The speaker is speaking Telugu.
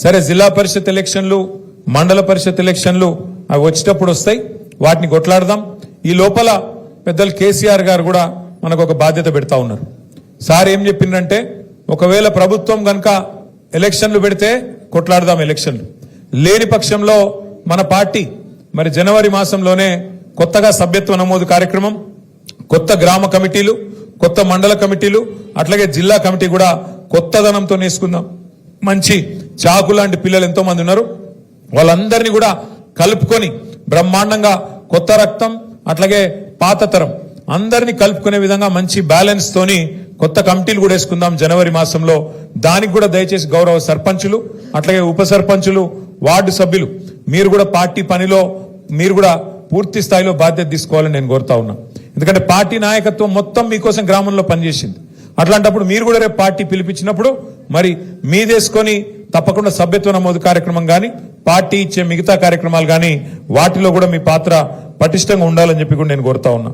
సరే జిల్లా పరిషత్ ఎలక్షన్లు మండల పరిషత్ ఎలక్షన్లు అవి వచ్చేటప్పుడు వస్తాయి, వాటిని కొట్లాడదాం. ఈ లోపల పెద్దలు కేసీఆర్ గారు కూడా మనకు ఒక బాధ్యత పెడతా ఉన్నారు. సార్ ఏం చెప్పిందంటే ఒకవేళ ప్రభుత్వం గనక ఎలక్షన్లు పెడితే కొట్లాడదాం, ఎలక్షన్లు లేని పక్షంలో మన పార్టీ మరి జనవరి మాసంలోనే కొత్తగా సభ్యత్వ నమోదు కార్యక్రమం, కొత్త గ్రామ కమిటీలు, కొత్త మండల కమిటీలు, అట్లాగే జిల్లా కమిటీ కూడా కొత్తదనంతో నేసుకుందాం. మంచి చాకు లాంటి పిల్లలు ఎంతో మంది ఉన్నారు, వాళ్ళందరినీ కూడా కలుపుకొని బ్రహ్మాండంగా కొత్త రక్తం అట్లాగే పాత తరం అందరినీ కలుపుకునే విధంగా మంచి బ్యాలెన్స్ తోని కొత్త కమిటీలు కూడా వేసుకుందాం జనవరి మాసంలో. దానికి కూడా దయచేసి గౌరవ సర్పంచులు అట్లాగే ఉప సర్పంచులు వార్డు సభ్యులు మీరు కూడా పార్టీ పనిలో మీరు కూడా పూర్తి స్థాయిలో బాధ్యత తీసుకోవాలని నేను కోరుతా ఉన్నా. ఎందుకంటే పార్టీ నాయకత్వం మొత్తం మీకోసం గ్రామంలో పనిచేసింది. అట్లాంటప్పుడు మీరు కూడా రేపు పార్టీ పిలిపించినప్పుడు మరి మీదేసుకొని తప్పకుండా సభ్యత్వ నమోదు కార్యక్రమం గాని పార్టీ ఇచ్చే మిగతా కార్యక్రమాలు గాని వాటిలో కూడా మీ పాత్ర పటిష్టంగా ఉండాలని చెప్పి కూడా నేను కోరుతా ఉన్నా.